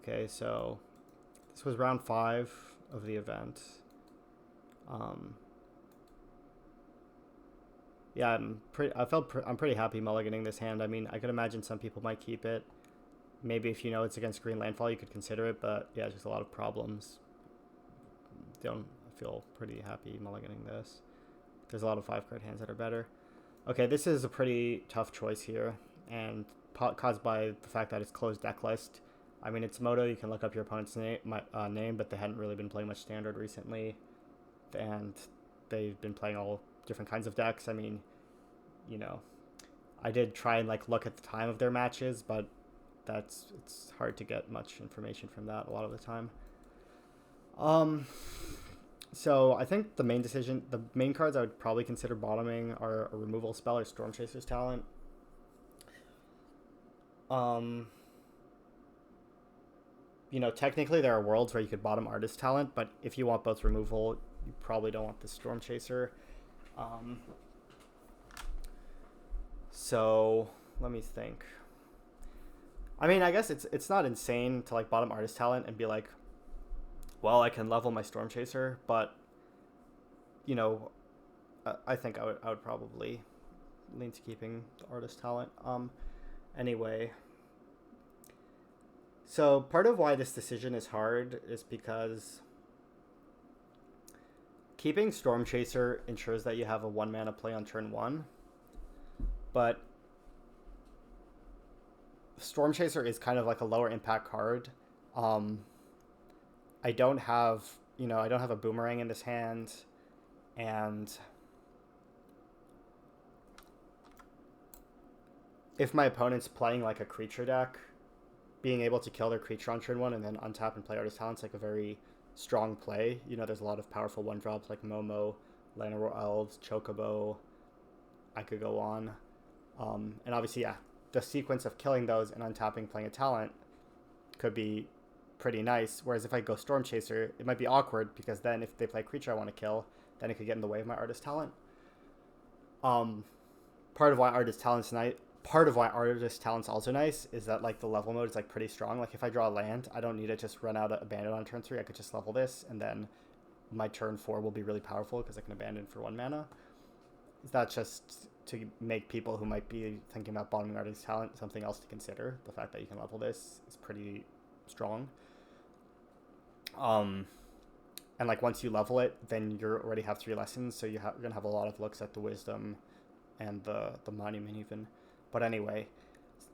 Okay, so this was round 5 of the event. Um, yeah, I'm pretty happy mulliganing this hand. I mean, I could imagine some people might keep it. Maybe if you know it's against green landfall, you could consider it, but yeah, just a lot of problems. Don't feel pretty happy mulliganing this. There's a lot of 5 card hands that are better. Okay, this is a pretty tough choice here, and caused by the fact that it's closed deck list. I mean, it's Moto. You can look up your opponent's name, but they hadn't really been playing much standard recently, and they've been playing all different kinds of decks. I mean, you know, I did try and like look at the time of their matches, but it's hard to get much information from that a lot of the time. Um, so I think the main cards I would probably consider bottoming are a removal spell or Storm Chaser's Talent. Um, Technically there are worlds where you could bottom Artist Talent, but if you want both removal, you probably don't want the Storm Chaser. Um, so let me think. I mean, I guess it's not insane to like bottom Artist Talent and be like, well, I can level my Storm Chaser, but you know, I think I would probably lean to keeping the Artist Talent. Anyway, so part of why this decision is hard is because keeping Storm Chaser ensures that you have a 1 mana play on turn 1, but Storm Chaser is kind of like a lower impact card. Um, I don't have a Boomerang in this hand, and if my opponent's playing like a creature deck, being able to kill their creature on turn 1 and then untap and play Artist Talent's like a very strong play. There's a lot of powerful 1-drops like Momo, Llanowar Elves, Chocobo. I could go on. And obviously, yeah, the sequence of killing those and untapping, playing a talent could be pretty nice. Whereas if I go Storm Chaser, it might be awkward because then if they play a creature I want to kill, then it could get in the way of my Artist Talent. Um, part of why Artist Talent's also nice is that like the level mode is like pretty strong. Like if I draw a land, I don't need to just run out of Abandon on turn 3. I could just level this, and then my turn 4 will be really powerful because I can Abandon for 1 mana. That's just to make people who might be thinking about bottoming Artist Talent something else to consider. The fact that you can level this is pretty strong. And like once you level it, then you already have 3 lessons, so you're gonna have a lot of looks at the Wisdom and the Monument even. But anyway,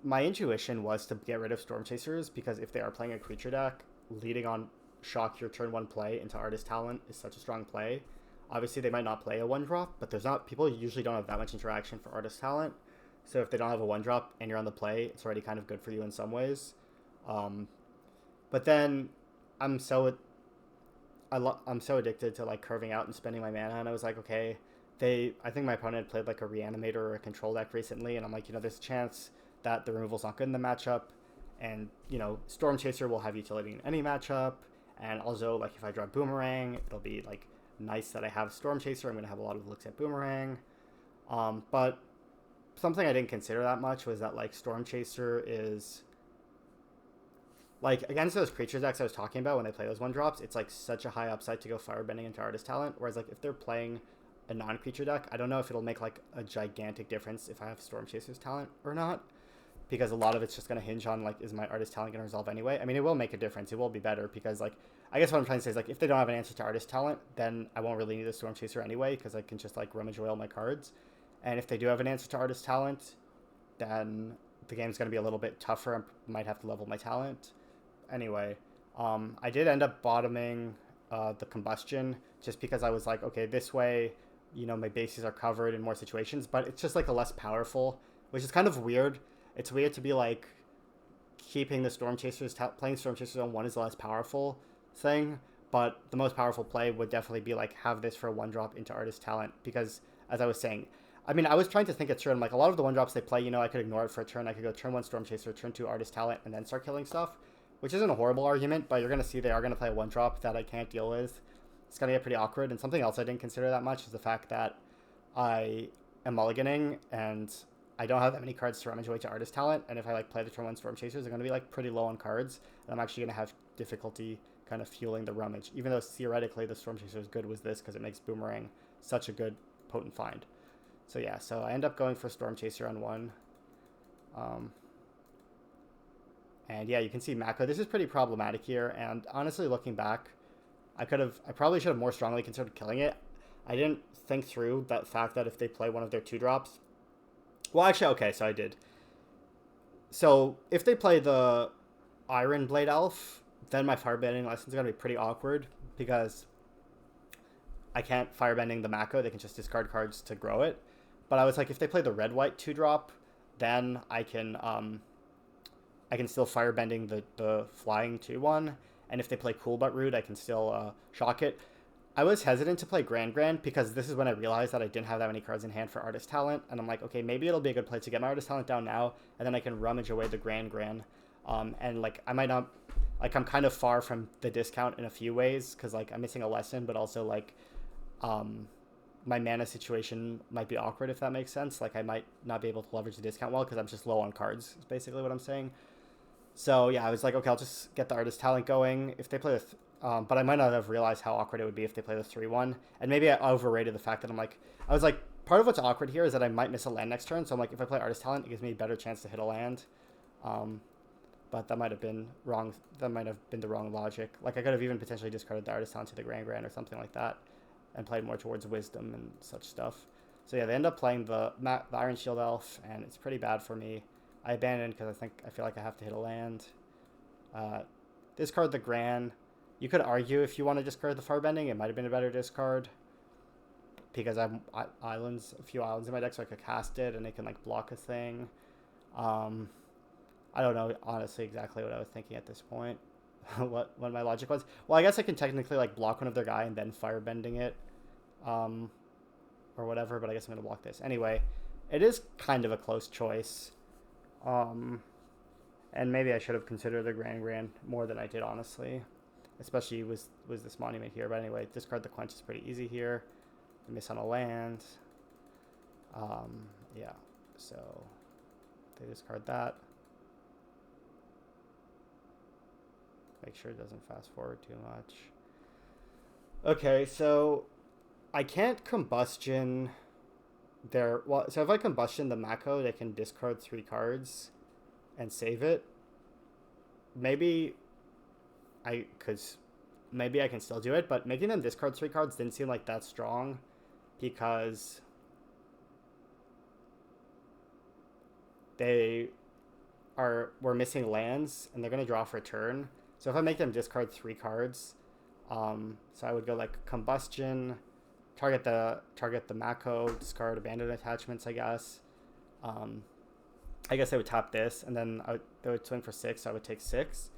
my intuition was to get rid of Storm Chasers because if they are playing a creature deck, leading on shock your turn 1 play into Artist Talent is such a strong play. Obviously, they might not play a 1-drop, but people usually don't have that much interaction for Artist Talent. So if they don't have a 1-drop and you're on the play, it's already kind of good for you in some ways. But then I'm so addicted to like curving out and spending my mana, and I was like, okay, I think my opponent played like a Reanimator or a control deck recently, and I'm like, there's a chance that the removal's not good in the matchup, and Storm Chaser will have utility in any matchup, and also like if I draw Boomerang, it'll be like nice that I have Storm Chaser. I'm gonna have a lot of looks at Boomerang, but something I didn't consider that much was that like Storm Chaser is like against those creature decks I was talking about when they play those 1-drops. It's like such a high upside to go Firebending into Artist Talent, whereas like if they're playing a non-creature deck, I don't know if it'll make like a gigantic difference if I have Storm Chaser's Talent or not, because a lot of it's just going to hinge on like, is my Artist Talent going to resolve anyway? I mean, it will make a difference. It will be better because like, I guess what I'm trying to say is like, if they don't have an answer to Artist Talent, then I won't really need a Storm Chaser anyway, because I can just like rummage away all my cards. And if they do have an answer to Artist Talent, then the game's going to be a little bit tougher. I might have to level my talent. Anyway, I did end up bottoming the Combustion just because I was like, okay, this way, my bases are covered in more situations, but it's just like a less powerful, which is kind of weird. It's weird to be like keeping the Storm Chasers, playing Storm Chasers on 1 is the less powerful thing, but the most powerful play would definitely be like have this for a 1-drop into Artist Talent, because as I was saying, I mean, I was trying to think it through, and like a lot of the 1-drops they play, I could ignore it for a turn. I could go turn 1 Storm Chaser, turn 2 Artist Talent, and then start killing stuff, which isn't a horrible argument, but you're going to see they are going to play a 1-drop that I can't deal with. It's going to get pretty awkward. And something else I didn't consider that much is the fact that I am mulliganing, and I don't have that many cards to rummage away to Artist Talent, and if I like play the turn 1 Storm Chasers, they're going to be like pretty low on cards, and I'm actually going to have difficulty kind of fueling the rummage, even though theoretically the Storm Chaser is good with this because it makes Boomerang such a good potent find. So yeah, so I end up going for Storm Chaser on 1. And yeah, you can see Mako. This is pretty problematic here, and honestly, looking back, I probably should have more strongly considered killing it. I didn't think through that fact that if they play one of their 2-drops... Well, actually, okay, so I did. So, if they play the Iron Blade Elf, then my Firebending lesson is going to be pretty awkward, because I can't Firebending the Mako, they can just discard cards to grow it. But I was like, if they play the Red-White 2-drop, then I can still Firebending the Flying 2-1, and if they play Cool But Rude, I can still shock it. I was hesitant to play Grand because this is when I realized that I didn't have that many cards in hand for Artist Talent, and I'm like, okay, maybe it'll be a good play to get my Artist Talent down now, and then I can rummage away the Grand. And like I might not, like I'm kind of far from the discount in a few ways because like I'm missing a lesson, but also like my mana situation might be awkward if that makes sense. Like I might not be able to leverage the discount well because I'm just low on cards. Is basically what I'm saying. So yeah, I was like, okay, I'll just get the Artist Talent going. If they play the but I might not have realized how awkward it would be if they play the 3-1. And maybe I overrated the fact that I was like, part of what's awkward here is that I might miss a land next turn. So I'm like, if I play Artist Talent, it gives me a better chance to hit a land. But that might have been wrong. That might have been the wrong logic. Like I could have even potentially discarded the Artist Talent to the Grand or something like that and played more towards Wisdom and such stuff. So yeah, they end up playing the Iron Shield Elf, and it's pretty bad for me. I abandoned because I feel like I have to hit a land. Discard the Gran. You could argue if you want to discard the Firebending, it might have been a better discard. Because I have a few islands in my deck, so I could cast it and it can like block a thing. I don't know honestly exactly what I was thinking at this point. what my logic was. Well, I guess I can technically like block one of their guy and then Firebending it. Or whatever, but I guess I'm gonna block this. Anyway, it is kind of a close choice. And maybe I should have considered the Grand more than I did, honestly. Especially with this monument here. But anyway, discard the Quench is pretty easy here. I miss on a land. Yeah, so they discard that. Make sure it doesn't fast forward too much. Okay, so I can't Combustion their... Well, so if I Combustion the Mako, they can discard 3 cards and save it. Maybe I can still do it, but making them discard 3 cards didn't seem like that strong because we're missing lands and they're going to draw for a turn. So if I make them discard 3 cards, so I would go like Combustion, target the Mako, discard Abandoned Attachments, I guess. I guess I would tap this, and then they would swing for 6, so I would take 6.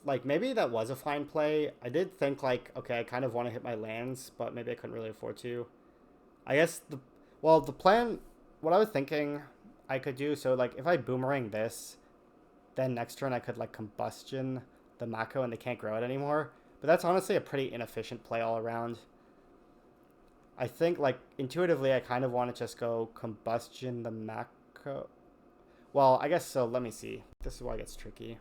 Like, maybe that was a fine play. I did think, like, okay, I kind of want to hit my lands, but maybe I couldn't really afford to. I guess the plan, what I was thinking I could do, so, like, if I Boomerang this, then next turn I could, like, Combustion the Mako and they can't grow it anymore. But that's honestly a pretty inefficient play all around. I think, like, intuitively, I kind of want to just go Combustion the Mako. Well, I guess so. Let me see. This is why it gets tricky.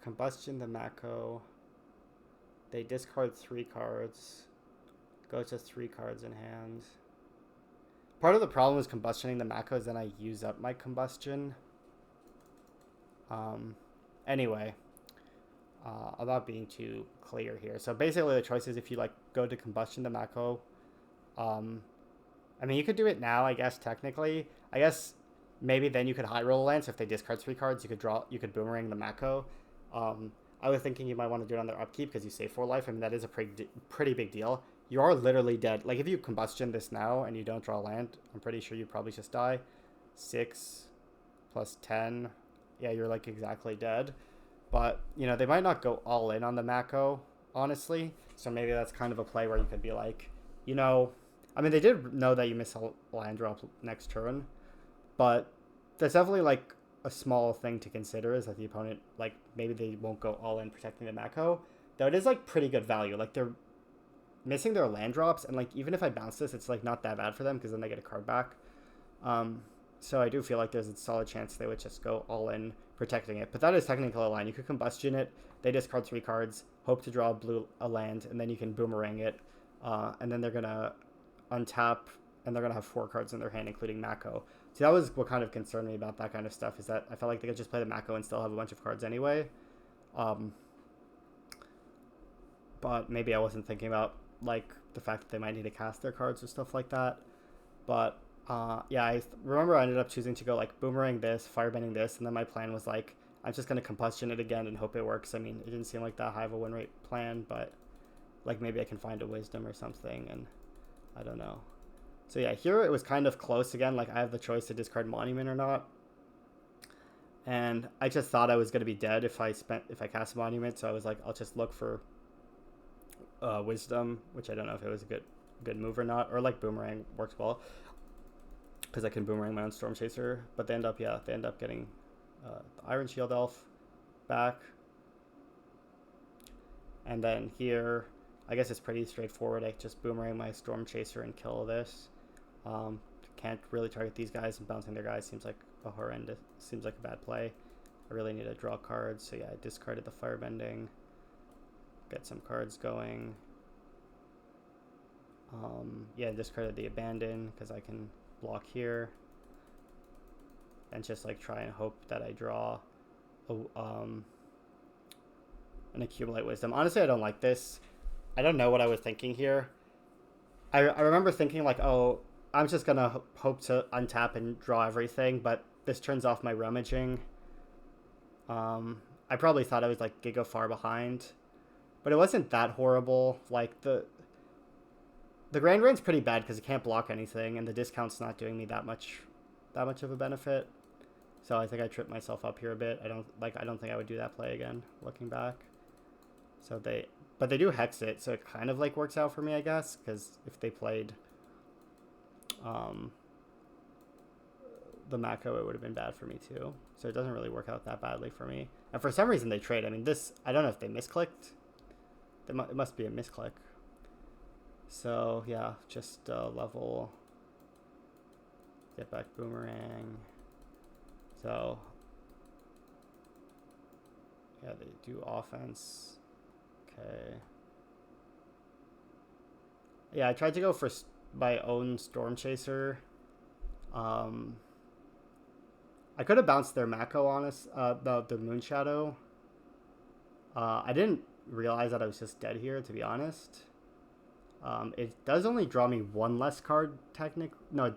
Combustion the Mako. They discard 3 cards. Go to 3 cards in hand. Part of the problem is combustioning the Mako is then I use up my combustion. Anyway. I'm not being too clear here. So basically the choice is if you like go to combustion the Mako. I mean, you could do it now, I guess, technically. I guess maybe then you could high roll a land. So if they discard 3 cards, you could Boomerang the Mako. I was thinking you might want to do it on their upkeep because you save 4 life. I mean, that is a pretty big deal. You are literally dead. Like, if you combustion this now and you don't draw land, I'm pretty sure you probably just die. 6 plus 10. Yeah, you're, like, exactly dead. But, you know, they might not go all in on the Mako, honestly. So maybe that's kind of a play where you could be like, you know... I mean, they did know that you miss a land drop next turn. But that's definitely, like, a small thing to consider is that the opponent, like, maybe they won't go all in protecting the Mako. Though it is, like, pretty good value. Like, missing their land drops, and like even if I bounce this, it's like not that bad for them because then they get a card back. Um, so I do feel like there's a solid chance they would just go all in protecting it. But that is technically a line. You could combustion it. They discard 3 cards, hope to draw a land, and then you can boomerang it. And then they're gonna untap, and they're gonna have 4 cards in their hand, including Mako. See, that was what kind of concerned me about that kind of stuff, is that I felt like they could just play the Mako and still have a bunch of cards anyway. But maybe I wasn't thinking about like the fact that they might need to cast their cards or stuff like that. But yeah, I remember I ended up choosing to go like boomerang this, firebending this, and then my plan was like I'm just gonna combustion it again and hope it works. I mean, it didn't seem like that high of a win rate plan, but like maybe I can find a wisdom or something, and I don't know. So yeah, here it was kind of close again. Like I have the choice to discard Monument or not, and I just thought I was gonna be dead if I cast Monument. So I was like, I'll just look for Wisdom, which I don't know if it was a good move or not, or like Boomerang works well because I can Boomerang my own Storm Chaser. But they end up getting the Iron Shield Elf back, and then here I guess it's pretty straightforward. I just Boomerang my Storm Chaser and kill this. Can't really target these guys, and bouncing their guys seems like a bad play. I really need to draw cards, so yeah, I discarded the Firebending. Get some cards going. Yeah, discarded the Abandon because I can block here. And just like try and hope that I draw an Accumulate Wisdom. Honestly, I don't like this. I don't know what I was thinking here. I remember thinking like, oh, I'm just going to hope to untap and draw everything, but this turns off my rummaging. I probably thought I was like giga far behind, but it wasn't that horrible. Like the Grand Rain's pretty bad because it can't block anything, and the discount's not doing me that much of a benefit. So I think I tripped myself up here a bit. I don't think I would do that play again, looking back. But they do hex it, so it kind of like works out for me, I guess, because if they played the Mako, it would have been bad for me too. So it doesn't really work out that badly for me. And for some reason they trade. I mean, I don't know if they misclicked. It must be a misclick. So yeah, just level, get back Boomerang. So yeah, they do offense. Okay. Yeah, I tried to go for my own Storm Chaser. I could have bounced their Mako on us, the Moon Shadow. I didn't realize that I was just dead here, to be honest. It does only draw me 1 less card, No.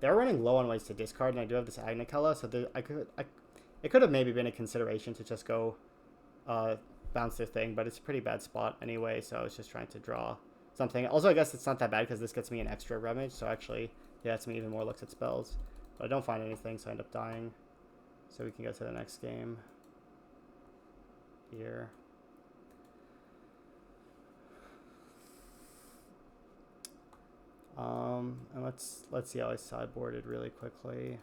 They're running low on ways to discard, and I do have this Agnicella, so it could have maybe been a consideration to just go bounce their thing, but it's a pretty bad spot anyway, so I was just trying to draw something. Also, I guess it's not that bad because this gets me an extra rummage, so actually, yeah, it's me even more looks at spells. But I don't find anything, so I end up dying. So we can go to the next game here. And let's see how I sideboarded really quickly.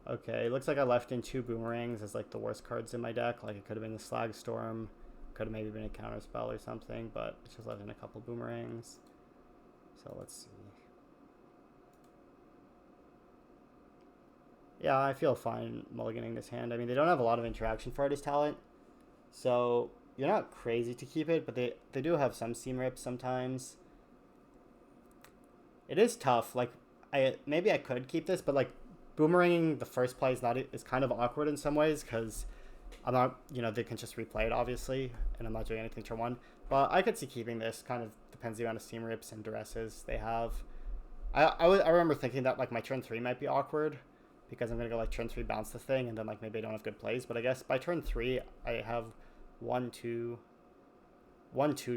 Okay, looks like I left in 2 Boomerangs as like the worst cards in my deck. Like it could have been the Slag Storm, could have maybe been a counter spell or something, but it just left in a couple Boomerangs. So let's see. Yeah, I feel fine mulliganing this hand. I mean, they don't have a lot of interaction for Artist Talent, so you're not crazy to keep it, but they do have some seam rips sometimes. It is tough. Like, maybe I could keep this, but like boomeranging the first play is kind of awkward in some ways because I'm not, they can just replay it obviously, and I'm not doing anything turn 1. But I could see keeping this. Kind of depends the amount of seam rips and duresses they have. I remember thinking that like my turn 3 might be awkward because I'm gonna go like turn 3 bounce the thing, and then like maybe I don't have good plays. But I guess by turn 3 I have 1-2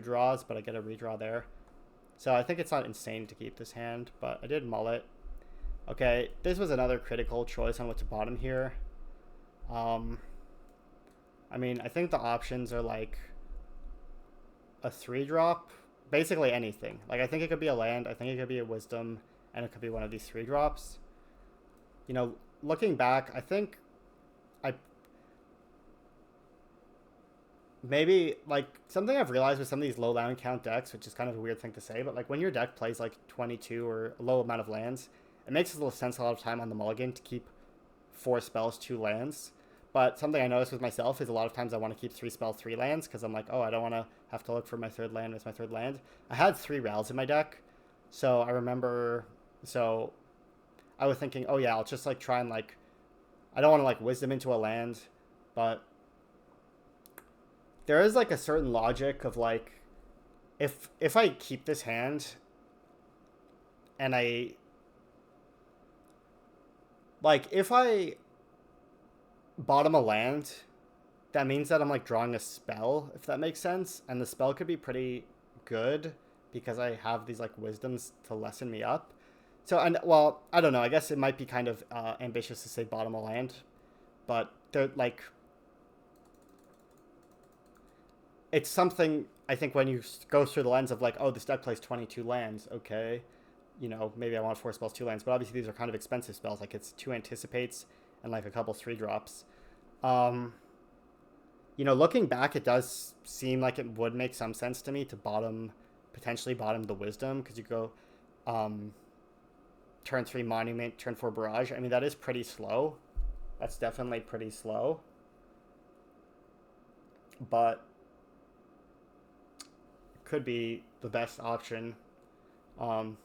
draws, but I get a redraw there. So I think it's not insane to keep this hand, but I did mull it. Okay, this was another critical choice on what to bottom here. I mean, I think the options are like a 3-drop, basically anything. Like I think it could be a land, I think it could be a wisdom, and it could be one of these 3 drops. Looking back, I think maybe like something I've realized with some of these low land count decks, which is kind of a weird thing to say, but like when your deck plays like 22 or a low amount of lands, it makes a little sense a lot of time on the mulligan to keep 4 spells, 2 lands. But something I noticed with myself is a lot of times I want to keep 3 spells, 3 lands because I'm like, oh, I don't want to have to look for my third land. It's my third land. I had 3 Rals in my deck, so I remember. So I was thinking, oh yeah, I'll just like try and like, I don't want to like wisdom into a land, but there is like a certain logic of like, if I keep this hand and I like if I bottom a land, that means that I'm like drawing a spell, if that makes sense. And the spell could be pretty good because I have these like wisdoms to lessen me up. So, and well, I don't know. I guess it might be kind of ambitious to say bottom a land, but they're like, it's something I think when you go through the lens of like, oh, this deck plays 22 lands. Okay. Maybe I want 4 spells, 2 lands, but obviously these are kind of expensive spells. Like it's 2 anticipates and like a couple 3 drops. Um, looking back, it does seem like it would make some sense to me to potentially bottom the wisdom because you go, um, turn 3 monument, turn 4 barrage. I mean, that is pretty slow. That's definitely pretty slow. But could be the best option. Um,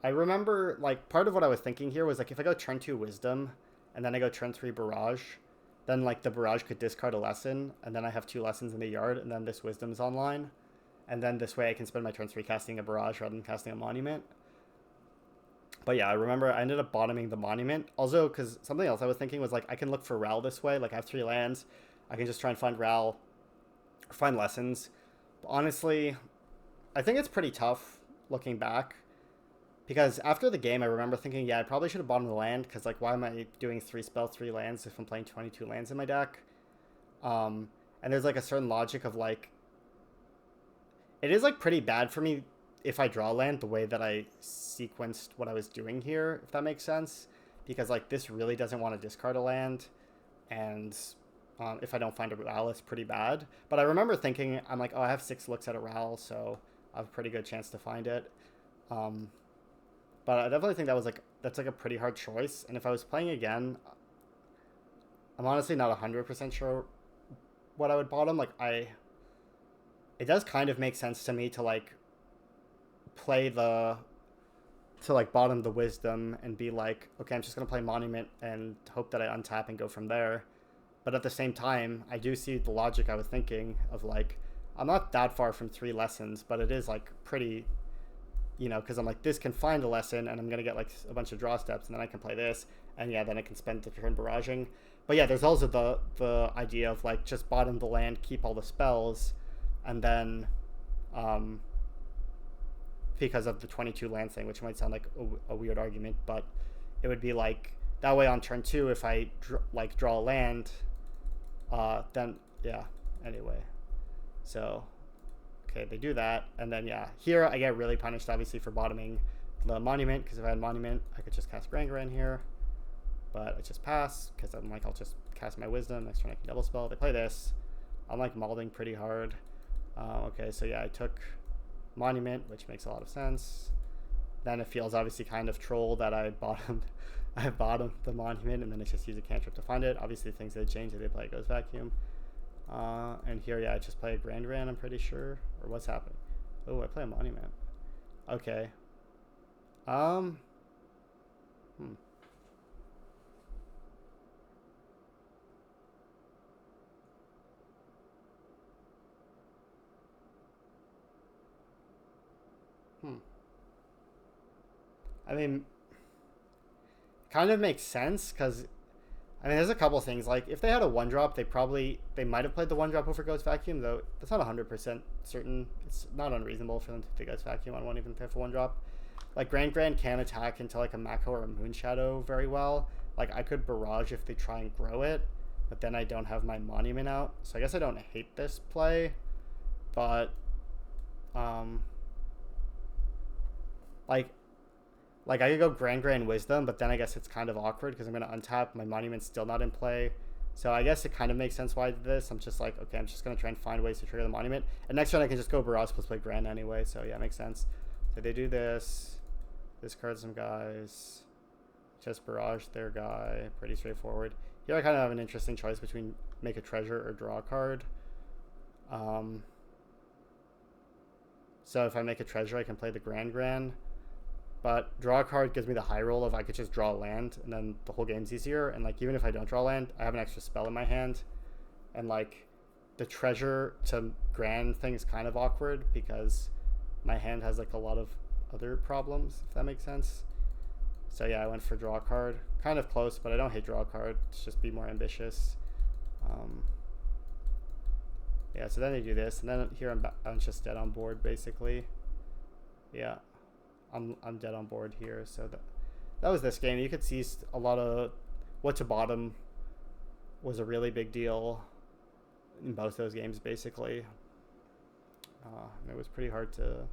I remember like part of what I was thinking here was like if I go turn 2 wisdom and then I go turn 3 barrage, then like the barrage could discard a lesson and then I have 2 lessons in the yard and then this wisdom's online. And then this way I can spend my turn 3 casting a barrage rather than casting a monument. But yeah, I remember I ended up bottoming the monument. Also, because something else I was thinking was like I can look for Ral this way. Like I have 3 lands. I can just try and find Ral, find lessons. But honestly, I think it's pretty tough looking back. Because after the game, I remember thinking, yeah, I probably should have bottomed the land. Because like, why am I doing 3 spells, 3 lands if I'm playing 22 lands in my deck? And there's like a certain logic of like, it is like pretty bad for me if I draw land the way that I sequenced what I was doing here, if that makes sense. Because like this really doesn't want to discard a land, and if I don't find a Ral, it's pretty bad. But I remember thinking, I'm like, oh, I have 6 looks at a Ral, so I have a pretty good chance to find it. But I definitely think that's like a pretty hard choice. And if I was playing again, I'm honestly not 100% sure what I would bottom. It does kind of make sense to me to like to like bottom the wisdom and be like, okay, I'm just gonna play monument and hope that I untap and go from there. But at the same time, I do see the logic I was thinking of like, I'm not that far from 3 lessons, but it is like pretty, because I'm like, this can find a lesson and I'm gonna get like a bunch of draw steps and then I can play this and yeah, then I can spend the turn barraging. But yeah, there's also the idea of like just bottom the land, keep all the spells, and then because of the 22 land thing, which might sound like a weird argument, but it would be like that way on turn 2 if I draw a land, then yeah. Anyway, so okay, they do that, and then yeah, here I get really punished obviously for bottoming the monument because if I had monument, I could just cast Gran here, but I just pass because I'm like I'll just cast my wisdom next turn I can double spell. They play this. I'm like mauling pretty hard. Okay, so yeah, I took monument, which makes a lot of sense. Then it feels obviously kind of troll that I bottomed the monument and then it's just use a cantrip to find it. Obviously things that change if they play Ghost Vacuum. And here, yeah, I just play a Gran, I'm pretty sure. Or what's happening? Oh, I play a monument. Okay. Hmm. I mean, kind of makes sense because I mean, there's a couple things. Like, if they had a 1-drop, they might have played the 1-drop over Ghost Vacuum, though that's not 100% certain. It's not unreasonable for them to play Ghost Vacuum on one even if they have a 1-drop. Like, Gran can attack into, like, a Mako or a Moonshadow very well. Like, I could Barrage if they try and grow it, but then I don't have my Monument out. So I guess I don't hate this play, but, like, I could go Gran Wisdom, but then I guess it's kind of awkward because I'm going to untap. My Monument's still not in play. So I guess it kind of makes sense why I did this. I'm just like, okay, I'm just going to try and find ways to trigger the monument. And next turn I can just go barrage plus play Grand anyway. So yeah, it makes sense. So they do this. Discard some guys. Just barrage their guy. Pretty straightforward. Here I kind of have an interesting choice between make a treasure or draw a card. So if I make a treasure, I can play the Grand. But draw a card gives me the high roll of I could just draw a land, and then the whole game's easier. And like even if I don't draw land, I have an extra spell in my hand. And like the treasure to Grand thing is kind of awkward because my hand has like a lot of other problems, if that makes sense. So yeah, I went for draw a card. Kind of close, but I don't hate draw a card. It's just be more ambitious. Yeah, so then they do this, and then here I'm just dead on board basically. Yeah, I'm dead on board here. So that was this game. You could see a lot of what to bottom was a really big deal in both those games basically. It was pretty hard to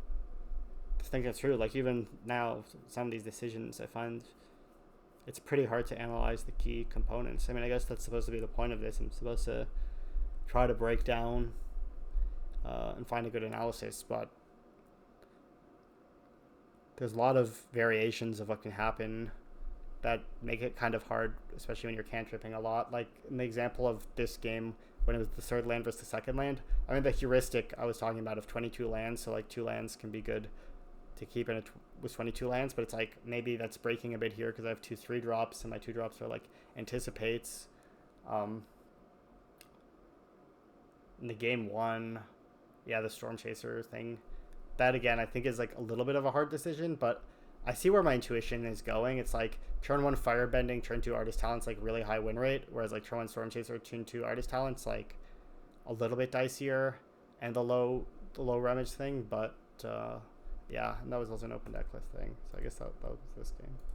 think it through. Like even now, some of these decisions I find it's pretty hard to analyze the key components. I mean, I guess that's supposed to be the point of this. I'm supposed to try to break down and find a good analysis, but there's a lot of variations of what can happen that make it kind of hard, especially when you're cantripping a lot. Like in the example of this game, when it was the third land versus the second land, I mean the heuristic I was talking about of 22 lands, so like 2 lands can be good to keep in with 22 lands, but it's like maybe that's breaking a bit here because I have 2 3-drops and my 2 drops are like anticipates. In the game 1, yeah, the Storm Chaser thing, that again I think is like a little bit of a hard decision, but I see where my intuition is going. It's like turn 1 Firebending, turn 2 Artist Talents, like really high win rate, whereas like turn 1 Storm Chaser, turn 2 Artist Talents, like a little bit dicier, and the low rummage thing, but yeah, and that was also an open deck list thing. So I guess that was this game.